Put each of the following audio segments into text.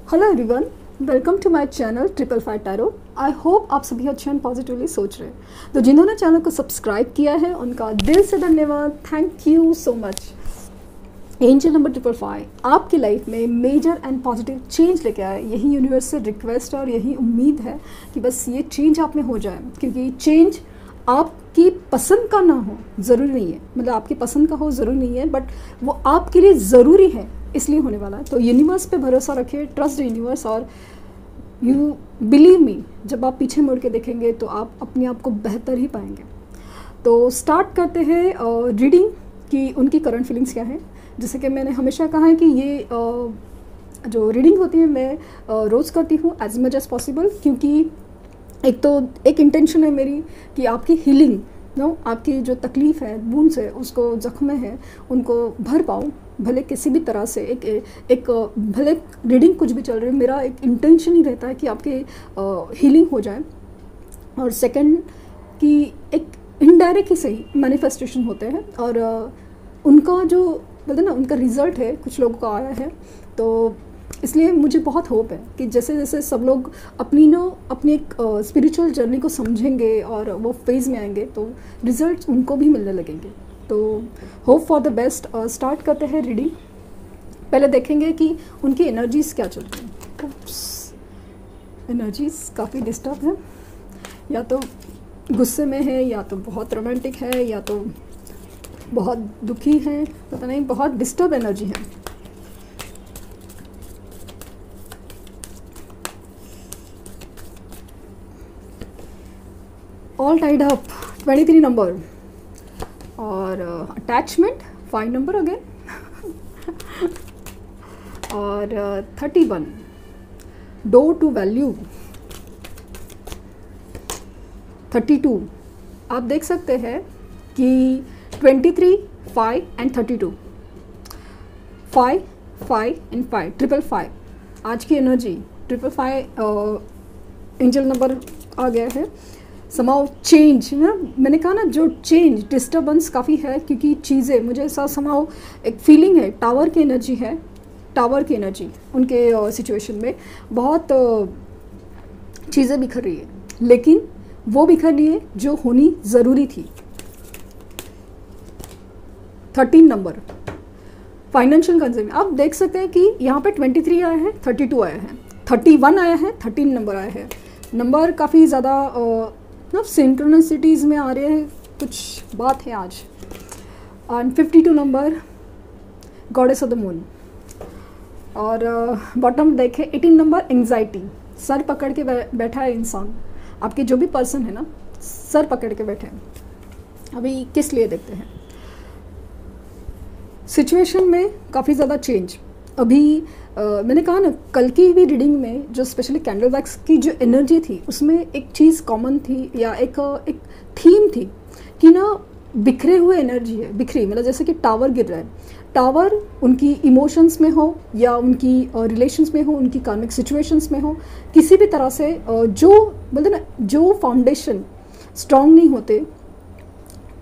Hello everyone, welcome to my channel 555 tarot. I hope आप सभी अच्छे एंड पॉजिटिवली सोच रहे हैं। तो जिन्होंने चैनल को सब्सक्राइब किया है उनका दिल से धन्यवाद, thank you so much. Angel number 555 आपकी लाइफ में मेजर एंड पॉजिटिव चेंज लेके आए। यही यूनिवर्स से रिक्वेस्ट और यही उम्मीद है कि बस ये चेंज आप में हो जाए, क्योंकि चेंज आपकी पसंद का ना हो ज़रूरी नहीं है, मतलब आपकी पसंद का हो ज़रूरी नहीं है, बट वो आपके लिए ज़रूरी है इसलिए होने वाला है। तो यूनिवर्स पे भरोसा रखिए, ट्रस्ट यूनिवर्स, और यू बिलीव मी, जब आप पीछे मुड़ के देखेंगे तो आप अपने आप को बेहतर ही पाएंगे। तो स्टार्ट करते हैं रीडिंग की उनकी करंट फीलिंग्स क्या है। जैसे कि मैंने हमेशा कहा है कि ये जो रीडिंग होती है मैं रोज़ करती हूँ एज मच एज पॉसिबल, क्योंकि एक इंटेंशन है मेरी कि आपकी हीलिंग आपकी जो तकलीफ़ है, वुंड्स है, उसको जख्म है, उनको भर पाऊँ, भले किसी भी तरह से। एक भले रीडिंग कुछ भी चल रही है, मेरा एक इंटेंशन ही रहता है कि आपके हीलिंग हो जाए। और सेकंड कि एक इनडायरेक्ट ही सही मैनिफेस्टेशन होते हैं, और उनका जो बोलते ना उनका रिज़ल्ट है कुछ लोगों का आया है। तो इसलिए मुझे बहुत होप है कि जैसे जैसे सब लोग अपनी एक स्पिरिचुअल जर्नी को समझेंगे और वो फेज़ में आएंगे तो रिज़ल्ट उनको भी मिलने लगेंगे। तो hope for the best. Start करते हैं रीडिंग। पहले देखेंगे कि उनकी एनर्जीज़ क्या चलती हैं। एनर्जीज़ काफ़ी डिस्टर्ब है, या तो गुस्से में है, या तो बहुत रोमांटिक है, या तो बहुत दुखी है, पता नहीं, बहुत डिस्टर्ब एनर्जी है। ऑल टाइड अप 23 नंबर, और अटैचमेंट 5 नंबर अगेन, और 31 डोर टू वैल्यू 32। आप देख सकते हैं कि 23, 5 एंड 32, 5, 5 एंड 5, 555 आज की एनर्जी। 555 एंजल नंबर आ गया है। समाओ चेंज ना, मैंने कहा ना, जो चेंज डिस्टर्बेंस काफ़ी है, क्योंकि चीज़ें मुझे ऐसा समाओ एक फीलिंग है, टावर की एनर्जी है, टावर की एनर्जी उनके सिचुएशन में बहुत चीज़ें बिखर रही है, लेकिन वो बिखर रही है जो होनी ज़रूरी थी। 13 नंबर फाइनेंशियल कंसर्न। आप देख सकते हैं कि यहाँ पे 23 आया है, 32 आया है, 31 आया है, 13 नंबर आया है। नंबर काफ़ी ज़्यादा सिंक्रोनिसिटीज़ में आ रहे हैं, कुछ बात है आज। And 52 number goddess of the moon, और बॉटम देखें 18 नंबर एंग्जाइटी। सर पकड़ के बैठा है इंसान, आपके जो भी पर्सन है ना, सर पकड़ के बैठे हैं। अभी किस लिए देखते हैं। सिचुएशन में काफ़ी ज़्यादा चेंज। अभी मैंने कहा ना, कल की भी रीडिंग में जो स्पेशली कैंडल वैक्स की जो एनर्जी थी उसमें एक चीज़ कॉमन थी, या एक थीम थी कि ना बिखरे हुए एनर्जी है, बिखरी मतलब जैसे कि टावर गिर रहा है। टावर उनकी इमोशंस में हो, या उनकी रिलेशंस में हो, उनकी कार्मिक सिचुएशंस में हो, किसी भी तरह से जो बोलते ना, जो फाउंडेशन स्ट्रांग नहीं होते,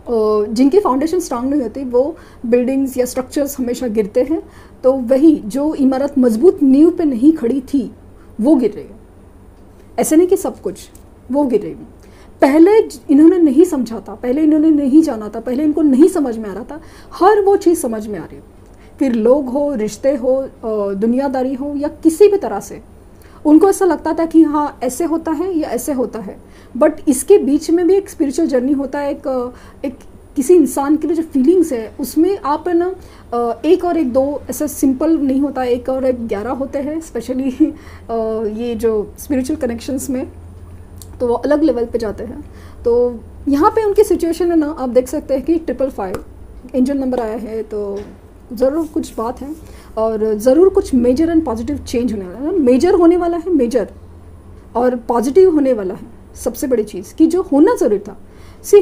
जिनकी फाउंडेशन स्ट्रांग नहीं होती, वो बिल्डिंग्स या स्ट्रक्चर्स हमेशा गिरते हैं। तो वही जो इमारत मजबूत नींव पे नहीं खड़ी थी वो गिर रही है। ऐसे नहीं कि सब कुछ, वो गिर रही है। पहले इन्होंने नहीं समझा था, पहले इन्होंने नहीं जाना था, पहले इनको नहीं समझ में आ रहा था, हर वो चीज़ समझ में आ रही है। फिर लोग हो, रिश्ते हो, दुनियादारी हो, या किसी भी तरह से उनको ऐसा लगता था कि हाँ ऐसे होता है या ऐसे होता है, बट इसके बीच में भी एक स्पिरिचुअल जर्नी होता है। एक किसी इंसान के लिए जो फीलिंग्स है उसमें आप है ना, एक और एक दो ऐसा सिंपल नहीं होता, एक और एक 11 होते हैं, स्पेशली ये जो स्पिरिचुअल कनेक्शंस में, तो वो अलग लेवल पे जाते हैं। तो यहाँ पे उनकी सिचुएशन है ना, आप देख सकते हैं कि 555 एंजल नंबर आया है, तो ज़रूर कुछ बात है, और ज़रूर कुछ मेजर एंड पॉजिटिव चेंज होने वाला है। मेजर होने वाला है, मेजर, और पॉजिटिव होने वाला है। सबसे बड़ी चीज़ कि जो होना ज़रूरी था।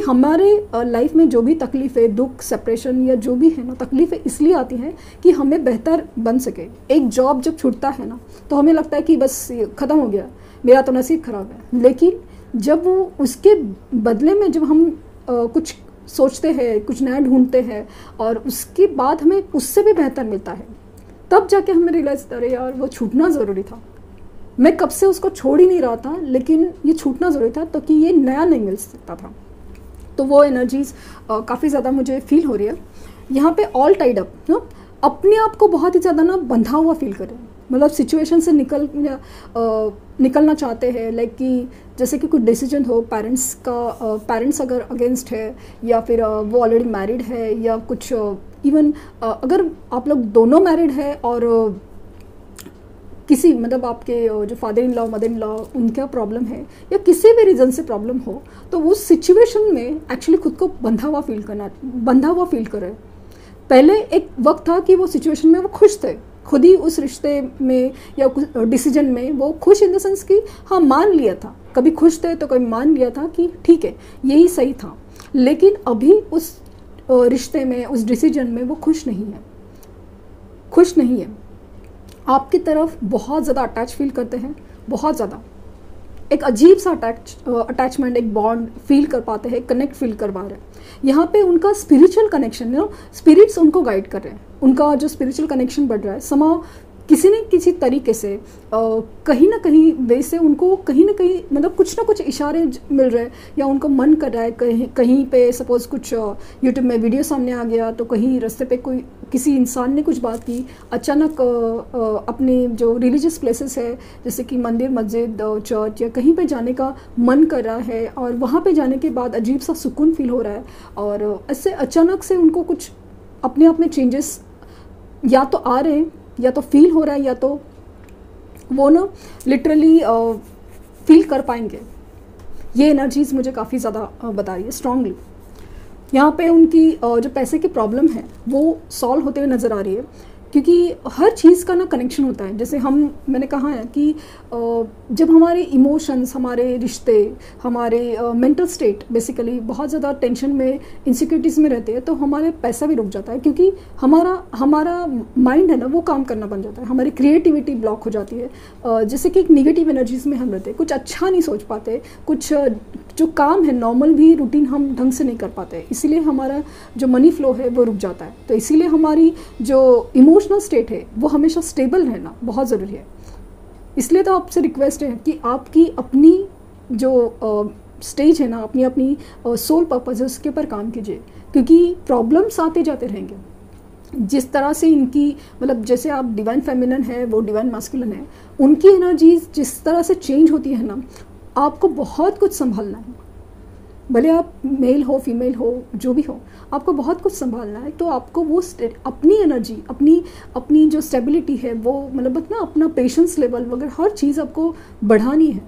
हमारे लाइफ में जो भी तकलीफ़ें, दुख, सेपरेशन या जो भी है ना, तकलीफ़ें इसलिए आती हैं कि हमें बेहतर बन सके। एक जॉब जब छूटता है ना, तो हमें लगता है कि बस ख़त्म हो गया, मेरा तो नसीब ख़राब है। लेकिन जब वो उसके बदले में जब हम कुछ सोचते हैं, कुछ नया ढूंढते हैं, और उसके बाद हमें उससे भी बेहतर मिलता है, तब जाके हमें रियलाइज़, अरे यार वो छूटना ज़रूरी था। मैं कब से उसको छोड़ ही नहीं रहा था, लेकिन ये छूटना ज़रूरी था ताकि ये नया नहीं मिल सकता था। तो वो एनर्जीज़ काफ़ी ज़्यादा मुझे फील हो रही है यहाँ पे। ऑल टाइड अप ना, अपने आप को बहुत ही ज़्यादा ना बंधा हुआ फील करें, मतलब सिचुएशन से निकलना चाहते हैं। लाइक कि जैसे कि कुछ डिसीजन हो पेरेंट्स का, पेरेंट्स अगर अगेंस्ट है, या फिर वो ऑलरेडी मैरिड है, या कुछ इवन अगर आप लोग दोनों मैरिड है और किसी मतलब आपके जो father in law mother in law उनका प्रॉब्लम है, या किसी भी रीज़न से प्रॉब्लम हो, तो उस सिचुएशन में एक्चुअली खुद को बंधा हुआ फील कर रहे हैं। पहले एक वक्त था कि वो सिचुएशन में वो खुश थे, खुद ही उस रिश्ते में या कुछ डिसीजन में वो खुश इन द सेंस कि हाँ मान लिया था, कभी खुश थे तो कभी मान लिया था कि ठीक है यही सही था। लेकिन अभी उस रिश्ते में, उस डिसीजन में वो खुश नहीं है। आपकी तरफ बहुत ज़्यादा अटैच फील करते हैं, बहुत ज़्यादा एक अजीब सा अटैचमेंट, एक बॉन्ड फील कर पाते हैं, कनेक्ट फील कर पा रहे हैं। यहाँ पे उनका स्पिरिचुअल कनेक्शन, स्पिरिट्स उनको गाइड कर रहे हैं, उनका जो स्पिरिचुअल कनेक्शन बढ़ रहा है समाव किसी न किसी तरीके से, कहीं ना कहीं वे से उनको कहीं ना कहीं मतलब कुछ ना कुछ इशारे मिल रहे हैं, या उनको मन कर रहा है कहीं पे सपोज़ कुछ यूट्यूब में वीडियो सामने आ गया, तो कहीं रास्ते पे कोई किसी इंसान ने कुछ बात की, अचानक अपने जो रिलीजियस प्लेसेस है जैसे कि मंदिर, मस्जिद, चर्च या कहीं पे जाने का मन कर रहा है, और वहाँ पे जाने के बाद अजीब सा सुकून फील हो रहा है। और ऐसे अचानक से उनको कुछ अपने आप में चेंजेस या तो आ रहे हैं, या तो फील हो रहा है, या तो वो ना लिटरली फील कर पाएंगे। ये एनर्जीज़ मुझे काफ़ी ज़्यादा बता रही है स्ट्रांगली। यहाँ पे उनकी जो पैसे की प्रॉब्लम है वो सॉल्व होते हुए नज़र आ रही है, क्योंकि हर चीज़ का ना कनेक्शन होता है। जैसे मैंने कहा है कि जब हमारे इमोशंस, हमारे रिश्ते, हमारे मेंटल स्टेट बेसिकली बहुत ज़्यादा टेंशन में, इनसिक्योरिटीज़ में रहते हैं, तो हमारे पैसा भी रुक जाता है, क्योंकि हमारा माइंड है ना वो काम करना बन जाता है, हमारी क्रिएटिविटी ब्लॉक हो जाती है। जैसे कि एक निगेटिव एनर्जीज़ में हम रहते हैं, कुछ अच्छा नहीं सोच पाते, कुछ जो काम है नॉर्मल भी रूटीन हम ढंग से नहीं कर पाते, इसीलिए हमारा जो मनी फ्लो है वो रुक जाता है। तो इसीलिए हमारी जो इमोशनल स्टेट है वो हमेशा स्टेबल रहना बहुत ज़रूरी है। इसलिए तो आपसे रिक्वेस्ट है कि आपकी अपनी जो स्टेज है ना, अपनी सोल पर्पस है, उसके ऊपर काम कीजिए, क्योंकि प्रॉब्लम्स आते जाते रहेंगे। जिस तरह से इनकी मतलब जैसे आप डिवाइन फेमिनिन है, वो डिवाइन मास्कुलिन है, उनकी एनर्जीज जिस तरह से चेंज होती है ना, आपको बहुत कुछ संभालना है। भले आप मेल हो, फीमेल हो, जो भी हो, आपको बहुत कुछ संभालना है। तो आपको वो अपनी एनर्जी, अपनी जो स्टेबिलिटी है वो मतलब ना अपना पेशेंस लेवल वगैरह हर चीज़ आपको बढ़ानी है।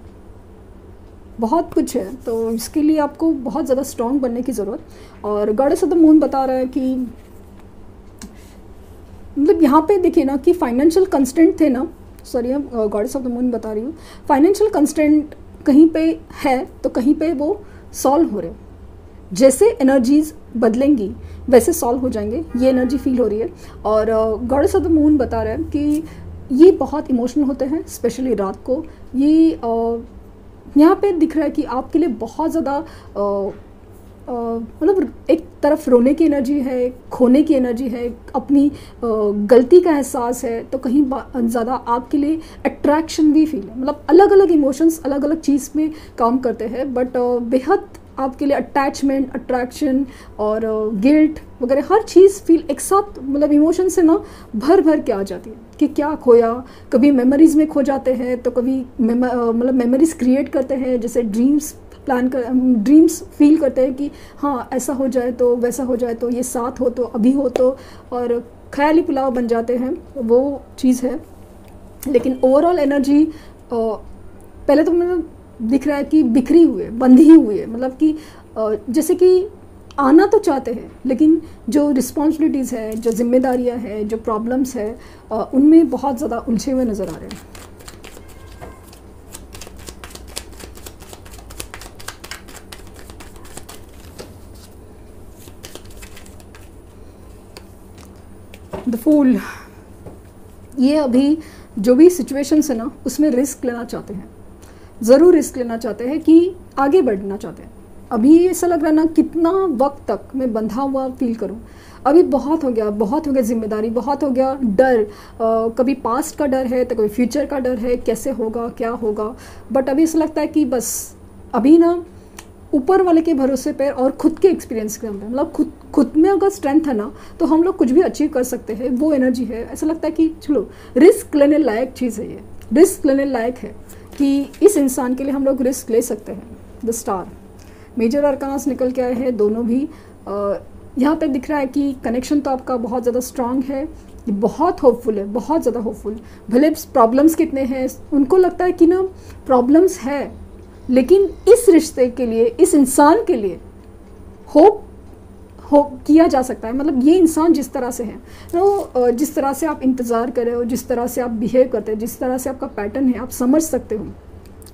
बहुत कुछ है, तो इसके लिए आपको बहुत ज़्यादा स्ट्रॉन्ग बनने की ज़रूरत। और गॉडेस ऑफ द मून बता रहा है कि मतलब यहाँ पे देखिए ना कि फाइनेंशियल कंस्टेंट थे ना, sorry goddess of the moon बता रही हूँ, फाइनेंशियल कंस्टेंट कहीं पे है तो कहीं पे वो सॉल्व हो रहे। जैसे एनर्जीज बदलेंगी वैसे सॉल्व हो जाएंगे, ये एनर्जी फील हो रही है। और गॉडेस ऑफ द मून बता रहे हैं कि ये बहुत इमोशनल होते हैं, स्पेशली रात को। ये यहाँ पे दिख रहा है कि आपके लिए बहुत ज़्यादा मतलब एक तरफ रोने की एनर्जी है, खोने की एनर्जी है, अपनी गलती का एहसास है, तो कहीं ज़्यादा आपके लिए अट्रैक्शन भी फील है। मतलब अलग अलग इमोशंस अलग अलग चीज़ में काम करते हैं, बट बेहद आपके लिए अटैचमेंट, अट्रैक्शन और गिल्ट वगैरह हर चीज़ फील एक साथ, मतलब इमोशन से ना भर भर के आ जाती है कि क्या खोया। कभी मेमोरीज़ में खो जाते हैं, तो कभी मतलब मेमोरीज़ क्रिएट करते हैं, जैसे ड्रीम्स फील करते हैं कि हाँ ऐसा हो जाए तो, वैसा हो जाए तो, ये साथ हो तो, अभी हो तो, और ख्याली पुलाव बन जाते हैं, वो चीज़ है। लेकिन ओवरऑल एनर्जी पहले तो मतलब दिख रहा है कि बिखरी हुई है, बंधी हुई है, मतलब कि जैसे कि आना तो चाहते हैं, लेकिन जो रिस्पॉन्सिबिलिटीज़ है, जो जिम्मेदारियां हैं, जो प्रॉब्लम्स है, उनमें बहुत ज़्यादा उलझे हुए नज़र आ रहे हैं। द फूल, ये अभी जो भी सिचुएशंस है ना उसमें रिस्क लेना चाहते हैं, ज़रूर रिस्क लेना चाहते हैं कि आगे बढ़ना चाहते हैं। अभी ऐसा लग रहा है ना कितना वक्त तक मैं बंधा हुआ फील करूं, अभी बहुत हो गया, बहुत हो गया जिम्मेदारी, बहुत हो गया डर, कभी पास्ट का डर है तो कभी फ्यूचर का डर है, कैसे होगा क्या होगा। बट अभी ऐसा लगता है कि बस अभी ना ऊपर वाले के भरोसे पे और खुद के एक्सपीरियंस के अंदर, मतलब खुद में अगर स्ट्रेंथ है ना तो हम लोग कुछ भी अचीव कर सकते हैं, वो एनर्जी है। ऐसा लगता है कि चलो रिस्क लेने लायक चीज़ है, ये रिस्क लेने लायक है कि इस इंसान के लिए हम लोग रिस्क ले सकते हैं। द स्टार, मेजर अरकान्स निकल के आए हैं दोनों भी। यहाँ पे दिख रहा है कि कनेक्शन तो आपका बहुत ज़्यादा स्ट्रांग है, ये बहुत होपफुल है, बहुत ज़्यादा होपफुल। भले प्रॉब्लम्स कितने हैं, उनको लगता है कि ना प्रॉब्लम्स है, लेकिन इस रिश्ते के लिए, इस इंसान के लिए होप किया जा सकता है। मतलब ये इंसान जिस तरह से है तो जिस तरह से आप इंतज़ार कर रहे हो, जिस तरह से आप बिहेव करते हैं, जिस तरह से आपका पैटर्न है, आप समझ सकते हो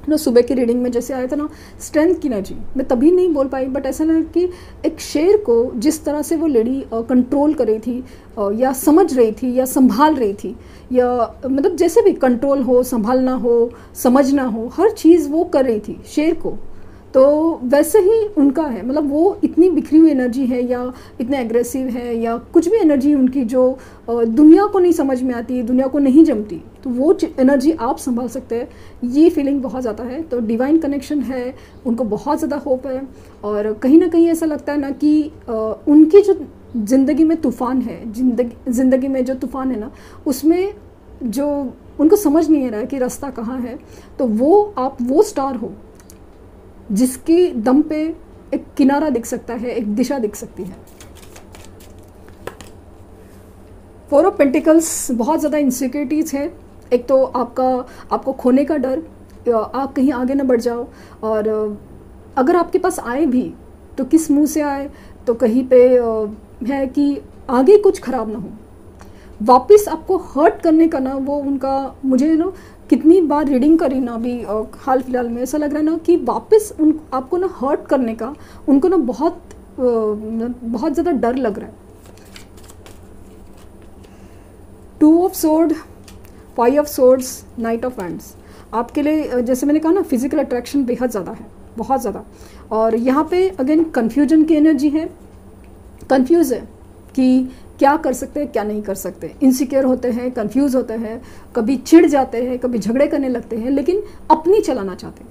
ना। सुबह की रीडिंग में जैसे आया था ना स्ट्रेंथ की एनर्जी, मैं तभी नहीं बोल पाई, बट ऐसा ना कि एक शेर को जिस तरह से वो लेडी कंट्रोल कर रही थी या समझ रही थी या संभाल रही थी, या मतलब जैसे भी कंट्रोल हो, संभालना हो, समझना हो, हर चीज़ वो कर रही थी शेर को। तो वैसे ही उनका है, मतलब वो इतनी बिखरी हुई एनर्जी है या इतने एग्रेसिव है या कुछ भी एनर्जी उनकी जो दुनिया को नहीं समझ में आती, दुनिया को नहीं जमती, तो वो एनर्जी आप संभाल सकते हैं। ये फीलिंग बहुत ज़्यादा है। तो डिवाइन कनेक्शन है, उनको बहुत ज़्यादा होप है। और कहीं ना कहीं ऐसा लगता है ना कि उनकी जो ज़िंदगी में तूफ़ान है, ज़िंदगी में जो तूफ़ान है ना, उसमें जो उनको समझ नहीं आ रहा है कि रास्ता कहाँ है, तो वो आप वो स्टार हो जिसके दम पे एक किनारा दिख सकता है, एक दिशा दिख सकती है। 4 ऑफ पेंटिकल्स, बहुत ज़्यादा इनसिक्योरिटीज़ है। एक तो आपको खोने का डर, आप कहीं आगे ना बढ़ जाओ, और अगर आपके पास आए भी तो किस मुंह से आए, तो कहीं पे है कि आगे कुछ ख़राब ना हो। वापस आपको हर्ट करने का ना, वो उनका, मुझे ना कितनी बार रीडिंग करी ना अभी हाल फिलहाल में, ऐसा लग रहा है ना कि वापस आपको ना हर्ट करने का उनको ना बहुत ज़्यादा डर लग रहा है। 2 of sword, 5 of swords, night of wands, आपके लिए जैसे मैंने कहा ना फिजिकल अट्रैक्शन बेहद ज़्यादा है, बहुत ज़्यादा। और यहाँ पे अगेन कन्फ्यूजन की एनर्जी है, कन्फ्यूज़ है कि क्या कर सकते हैं क्या नहीं कर सकते, इनसिक्योर होते हैं, कंफ्यूज होते हैं, कभी चिढ़ जाते हैं, कभी झगड़े करने लगते हैं, लेकिन अपनी चलाना चाहते हैं।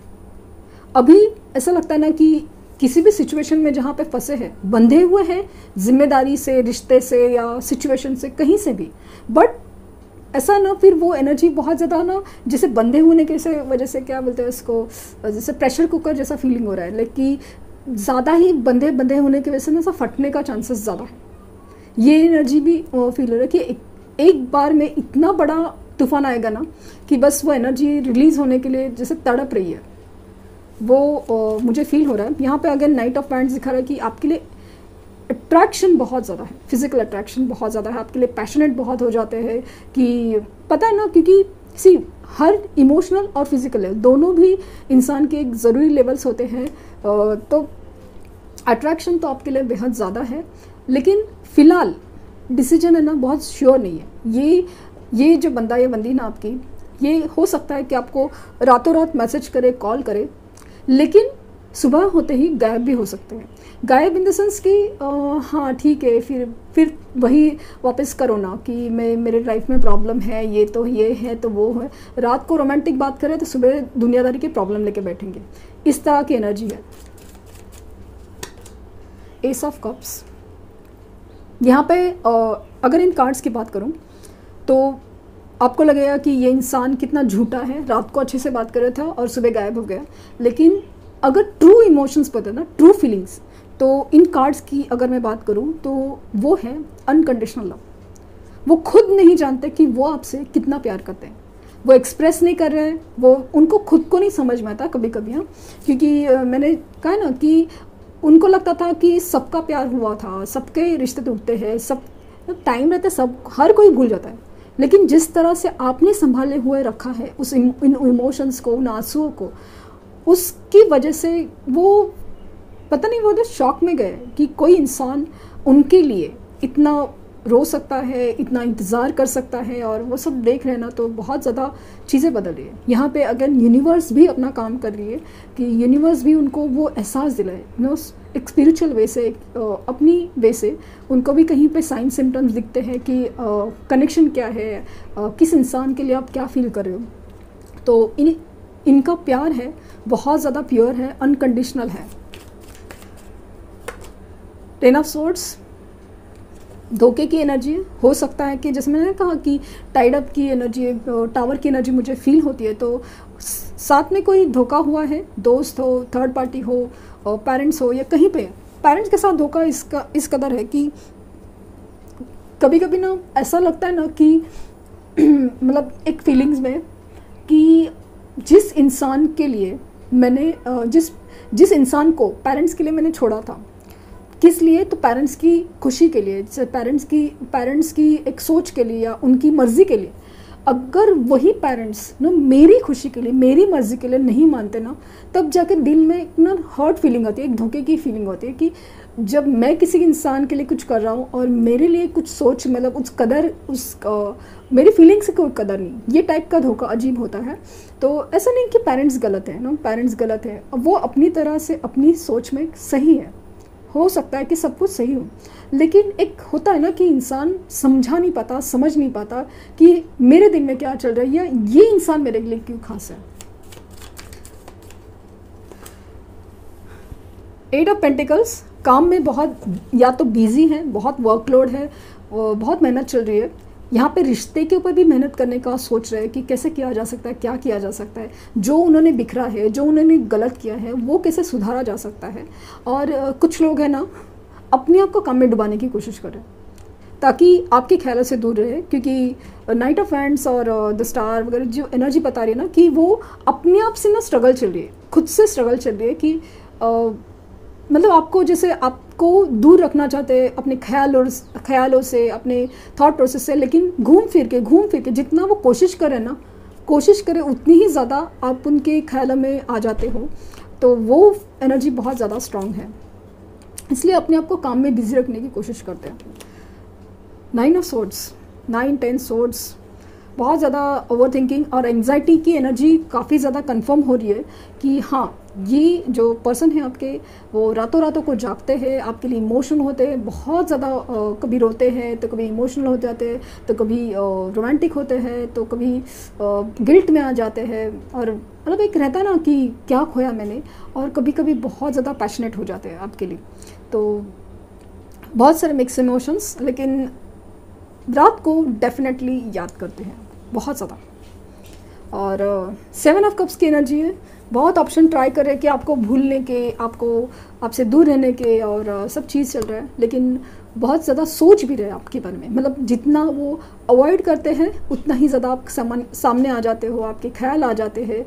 अभी ऐसा लगता है ना कि किसी भी सिचुएशन में जहाँ पे फंसे हैं, बंधे हुए हैं जिम्मेदारी से, रिश्ते से या सिचुएशन से, कहीं से भी, बट ऐसा ना फिर वो एनर्जी बहुत ज़्यादा ना, जैसे बंधे होने के वजह से क्या बोलते हैं उसको, जैसे प्रेशर कुकर जैसा फीलिंग हो रहा है, लेकिन ज़्यादा ही बंधे होने की वजह से ना ऐसा फटने का चांसेस ज़्यादा है। ये एनर्जी भी फील हो रहा है कि एक बार में इतना बड़ा तूफान आएगा ना कि बस वो एनर्जी रिलीज़ होने के लिए जैसे तड़प रही है, वो मुझे फील हो रहा है। यहाँ पे अगेन नाइट ऑफ वैंड्स दिखा रहा है कि आपके लिए अट्रैक्शन बहुत ज़्यादा है, फिजिकल अट्रैक्शन बहुत ज़्यादा है, आपके लिए पैशनेट बहुत हो जाते हैं कि पता है ना, क्योंकि हर इमोशनल और फिजिकल है, दोनों भी इंसान के एक ज़रूरी लेवल्स होते हैं। तो अट्रैक्शन तो आपके लिए बेहद ज़्यादा है, लेकिन फ़िलहाल डिसीजन है ना बहुत श्योर नहीं है। ये जो बंदा या बंदी ना आपकी, ये हो सकता है कि आपको रातों रात मैसेज करे, कॉल करे, लेकिन सुबह होते ही गायब भी हो सकते हैं। गायब इन द सेंस कि हाँ ठीक है, फिर वही वापस करो ना कि मेरे लाइफ में प्रॉब्लम है, ये है तो वो है। रात को रोमांटिक बात करें तो सुबह दुनियादारी की प्रॉब्लम लेके बैठेंगे, इस तरह की एनर्जी है। एस ऑफ कप्स, यहाँ पे अगर इन कार्ड्स की बात करूँ तो आपको लगेगा कि ये इंसान कितना झूठा है, रात को अच्छे से बात कर रहा था और सुबह गायब हो गया। लेकिन अगर ट्रू इमोशंस पता है ना, ट्रू फीलिंग्स, तो इन कार्ड्स की अगर मैं बात करूँ तो वो है अनकंडीशनल लव। वो खुद नहीं जानते कि वो आपसे कितना प्यार करते हैं, वो एक्सप्रेस नहीं कर रहे हैं, वो उनको खुद को नहीं समझ में आता कभी कभी। हाँ, क्योंकि मैंने कहा ना कि उनको लगता था कि सबका प्यार हुआ था, सबके रिश्ते टूटते हैं, सब टाइम रहता है, सब हर कोई भूल जाता है। लेकिन जिस तरह से आपने संभाले हुए रखा है उस इन इमोशंस को, उन आंसुओं को, उसकी वजह से वो पता नहीं, वो तो शॉक में गए कि कोई इंसान उनके लिए इतना रो सकता है, इतना इंतज़ार कर सकता है। और वो सब देख रहे हैं ना, तो बहुत ज़्यादा चीज़ें बदल रही है। यहाँ पे अगर यूनिवर्स भी अपना काम कर रही है कि यूनिवर्स भी उनको वो एहसास दिलाए, नो एक स्पिरिचुअल वे से, अपनी वे से उनको भी कहीं पे साइन सिम्टम्स दिखते हैं कि कनेक्शन क्या है, किस इंसान के लिए आप क्या फील कर रहे हो। तो इनका प्यार है बहुत ज़्यादा प्योर है, अनकंडीशनल है। टेन ऑफ सोर्ड्स धोखे की एनर्जी हो सकता है कि जैसे मैंने कहा कि टाइड अप की एनर्जी, टावर की एनर्जी मुझे फील होती है। तो साथ में कोई धोखा हुआ है, दोस्त हो, थर्ड पार्टी हो, पेरेंट्स हो, या कहीं पे पेरेंट्स के साथ धोखा इस कदर है कि कभी कभी ना ऐसा लगता है ना कि मतलब एक फीलिंग्स में कि जिस इंसान के लिए मैंने जिस इंसान को पेरेंट्स के लिए मैंने छोड़ा था, किस लिए, तो पेरेंट्स की खुशी के लिए, पेरेंट्स की एक सोच के लिए या उनकी मर्ज़ी के लिए। अगर वही पेरेंट्स ना मेरी खुशी के लिए, मेरी मर्ज़ी के लिए नहीं मानते ना, तब जाके दिल में एक ना हर्ट फीलिंग होती है, एक धोखे की फीलिंग होती है कि जब मैं किसी इंसान के लिए कुछ कर रहा हूँ और मेरे लिए कुछ सोच, मतलब उस कदर, मेरी फीलिंग्स की कोई कदर नहीं, ये टाइप का धोखा अजीब होता है। तो ऐसा नहीं कि पेरेंट्स गलत है ना, पेरेंट्स गलत है, वो अपनी तरह से अपनी सोच में सही है, हो सकता है कि सब कुछ सही हो, लेकिन एक होता है ना कि इंसान समझा नहीं पाता, समझ नहीं पाता कि मेरे दिल में क्या चल रहा है या ये इंसान मेरे लिए क्यों खास है। एट ऑफ पेंटिकल्स काम में बहुत या तो बिजी हैं, बहुत वर्कलोड है, बहुत मेहनत चल रही है। यहाँ पे रिश्ते के ऊपर भी मेहनत करने का सोच रहे हैं कि कैसे किया जा सकता है, क्या किया जा सकता है, जो उन्होंने बिखरा है, जो उन्होंने गलत किया है, वो कैसे सुधारा जा सकता है। और कुछ लोग हैं ना अपने आप को काम में डुबाने की कोशिश कर रहे हैं ताकि आपके ख्यालों से दूर रहे, क्योंकि नाइट ऑफ हैंड्स और द स्टार वगैरह जो एनर्जी बता रही है ना कि वो अपने आप से ना स्ट्रगल चल रही है, खुद से स्ट्रगल चल रही है कि मतलब आपको, जैसे आपको दूर रखना चाहते हैं अपने ख्यालों से, अपने थॉट प्रोसेस से, लेकिन घूम फिर के जितना वो कोशिश करें उतनी ही ज़्यादा आप उनके ख्यालों में आ जाते हो। तो वो एनर्जी बहुत ज़्यादा स्ट्रांग है, इसलिए अपने आप को काम में बिजी रखने की कोशिश करते हैं। 9 ऑफ सोर्ड्स, 9, 10 सोर्ड्स, बहुत ज़्यादा ओवर थिंकिंग और एंग्जाइटी की एनर्जी काफ़ी ज़्यादा कंफर्म हो रही है कि हाँ, ये जो पर्सन है आपके, वो रातों को जागते हैं, आपके लिए इमोशनल होते हैं, बहुत ज़्यादा कभी रोते हैं तो कभी इमोशनल हो जाते हैं, तो कभी रोमांटिक होते हैं, तो कभी गिल्ट में आ जाते हैं, और मतलब एक रहता है ना कि क्या खोया मैंने, और कभी कभी बहुत ज़्यादा पैशनेट हो जाते हैं आपके लिए। तो बहुत सारे मिक्स इमोशंस, लेकिन रात को डेफिनेटली याद करते हैं बहुत ज़्यादा। और 7 ऑफ कप्स की एनर्जी है, बहुत ऑप्शन ट्राई कर रहे हैं कि आपको भूलने के, आपसे दूर रहने के, और सब चीज़ चल रहा है, लेकिन बहुत ज़्यादा सोच भी रहे हैं आपके बारे में। मतलब जितना वो अवॉइड करते हैं उतना ही ज़्यादा आप सामने आ जाते हो, आपके ख्याल आ जाते हैं,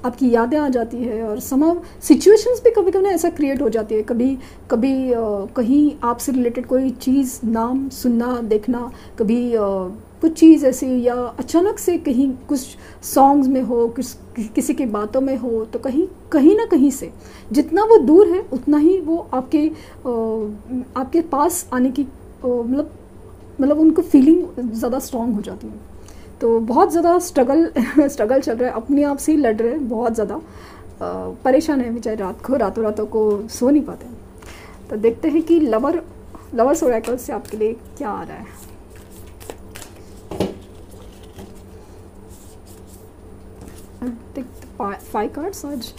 आपकी यादें आ जाती है, और समाव सिचुएशंस भी कभी कभी ऐसा क्रिएट हो जाती है। कभी कहीं आपसे रिलेटेड कोई चीज़, नाम सुनना, देखना, कभी कुछ चीज़ ऐसी, या अचानक से कहीं कुछ सॉन्ग्स में हो, किसी की बातों में हो, तो कहीं ना कहीं से जितना वो दूर है उतना ही वो आपके पास आने की मतलब उनको फीलिंग ज़्यादा स्ट्रॉन्ग हो जाती है। तो बहुत ज़्यादा स्ट्रगल चल रहा है, अपने आप से ही लड़ रहे हैं, बहुत ज़्यादा परेशान है बेचारे, रातों को सो नहीं पाते। तो देखते हैं कि लवर्स ओरेकल से आपके लिए क्या आ रहा है। फाइव कार्ड्स, आज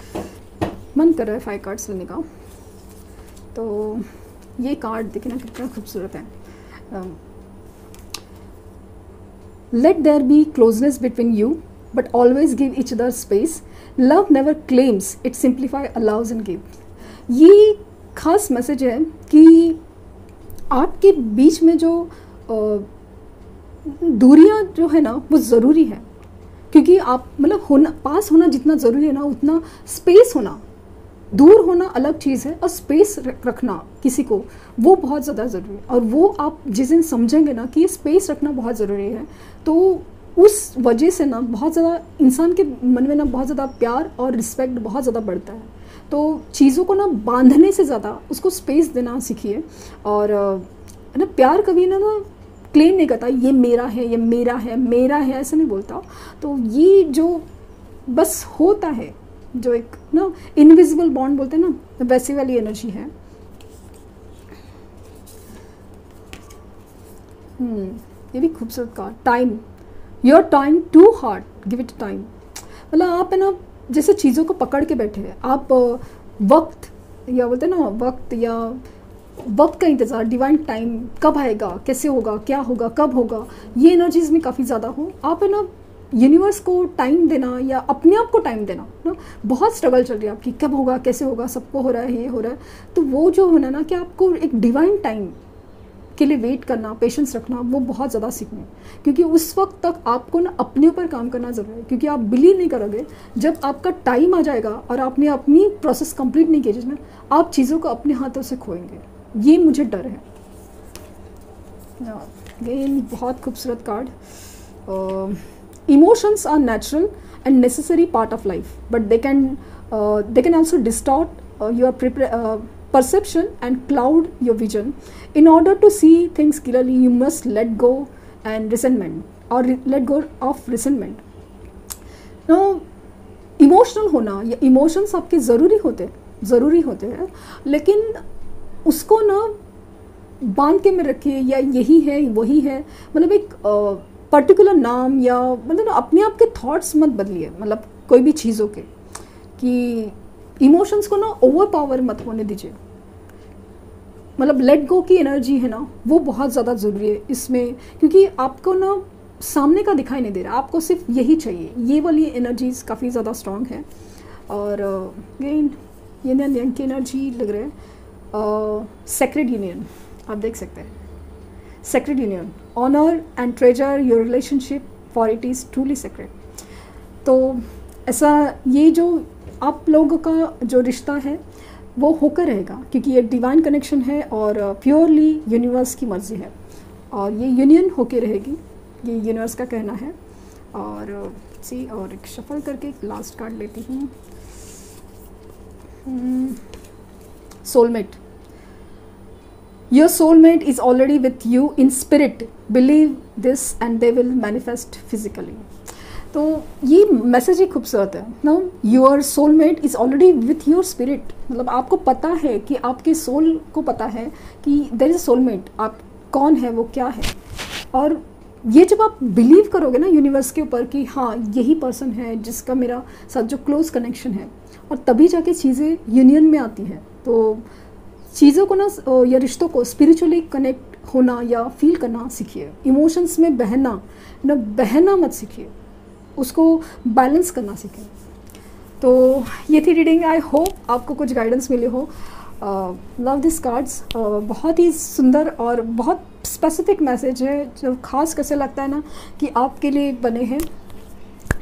मन कर रहा है 5 कार्ड्स लेने का। तो ये कार्ड देखना कितना खूबसूरत है। Let there be closeness between you, but always give each other space. Love never claims, it simplify, allows and gives. ये खास मैसेज है कि आपके बीच में जो दूरियां जो है ना वो ज़रूरी है, क्योंकि आप मतलब पास होना जितना ज़रूरी है ना, उतना स्पेस होना, दूर होना अलग चीज़ है, और स्पेस रखना किसी को वो बहुत ज़्यादा ज़रूरी है। और वो आप जिस दिन समझेंगे ना कि ये स्पेस रखना बहुत ज़रूरी है, तो उस वजह से ना बहुत ज़्यादा इंसान के मन में ना बहुत ज़्यादा प्यार और रिस्पेक्ट बहुत ज़्यादा बढ़ता है। तो चीज़ों को ना बांधने से ज़्यादा उसको स्पेस देना सीखिए। और ना प्यार कभी ना क्लेम नहीं करता ये मेरा है, ये मेरा है, मेरा है, ऐसा नहीं बोलता। तो ये जो बस होता है जो एक ना इनविजिबल बॉन्ड बोलते हैं ना, वैसी वाली एनर्जी है। ये भी खूबसूरत card, time, your time to hard, give it time. मतलब आप है ना जैसे चीज़ों को पकड़ के बैठे हैं आप, वक्त या बोलते हैं ना वक्त, या वक्त का इंतज़ार, डिवाइन टाइम कब आएगा, कैसे होगा, क्या होगा, कब होगा, ये एनर्जीज में काफ़ी ज़्यादा हो। आप है ना यूनिवर्स को टाइम देना या अपने आप को टाइम देना ना, बहुत स्ट्रगल चल रही है आपकी, कब होगा, कैसे होगा, सबको हो रहा है, ये हो रहा है, तो वो जो होना ना कि आपको एक डिवाइन टाइम के लिए वेट करना, पेशेंस रखना, वो बहुत ज़्यादा सीखना है। क्योंकि उस वक्त तक आपको ना अपने ऊपर काम करना ज़रूरी है, क्योंकि आप बिलीव नहीं करोगे, जब आपका टाइम आ जाएगा और आपने अपनी प्रोसेस कंप्लीट नहीं किया जिसमें, आप चीज़ों को अपने हाथों से खोएंगे, ये मुझे डर है। अगेन बहुत खूबसूरत card, emotions are natural and necessary part of life, but they can also distort your perception and cloud your vision. In order to see things clearly, you must let go and resentment, or let go of resentment. Now, emotional होना या emotions आपके ज़रूरी होते हैं, लेकिन उसको ना बांध के में रखिए, या यही है वही है, मतलब एक पर्टिकुलर नाम, या मतलब ना अपने आप के थॉट्स मत बदलिए, मतलब कोई भी चीज़ों के, कि इमोशंस को ना ओवर पावर मत होने दीजिए। मतलब लेट गो की एनर्जी है ना, वो बहुत ज़्यादा ज़रूरी है इसमें, क्योंकि आपको ना सामने का दिखाई नहीं दे रहा, आपको सिर्फ यही चाहिए। ये वाली एनर्जीज काफ़ी ज़्यादा स्ट्रॉन्ग है। और ये यंग की एनर्जी लग रहा है, सेक्रेड यूनियन, आप देख सकते हैं, sacred union, honour and treasure your relationship for it is truly sacred. तो ऐसा ये जो आप लोगों का जो रिश्ता है वो होकर रहेगा, क्योंकि ये डिवाइन कनेक्शन है और प्योरली यूनिवर्स की मर्ज़ी है, और ये यूनियन होके रहेगी, ये यूनिवर्स का कहना है। और और एक शफल करके एक लास्ट कार्ड लेती हूँ, soulmate, your soulmate is already with you in spirit, believe this and they will manifest physically. तो ये मैसेज ही खूबसूरत है ना, your soulmate is already with your spirit, मतलब आपको पता है कि आपके सोल को पता है कि देयर इज़ अ सोलमेट, आप कौन है, वो क्या है। और ये जब आप बिलीव करोगे ना यूनिवर्स के ऊपर कि हाँ यही पर्सन है जिसका मेरा साथ जो क्लोज कनेक्शन है, और तभी जाके चीज़ें यूनियन में आती हैं। तो चीज़ों को ना या रिश्तों को स्पिरिचुअली कनेक्ट होना या फील करना सीखिए, इमोशंस में बहना मत सीखिए, उसको बैलेंस करना सीखें। तो ये थी रीडिंग, आई होप आपको कुछ गाइडेंस मिले हो। लव दिस कार्ड्स, बहुत ही सुंदर और बहुत स्पेसिफिक मैसेज है, जो खास कैसे लगता है ना कि आपके लिए बने हैं।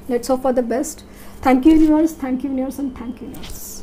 Let's hope for the best. Thank you universe, thank you universe and thank you universe.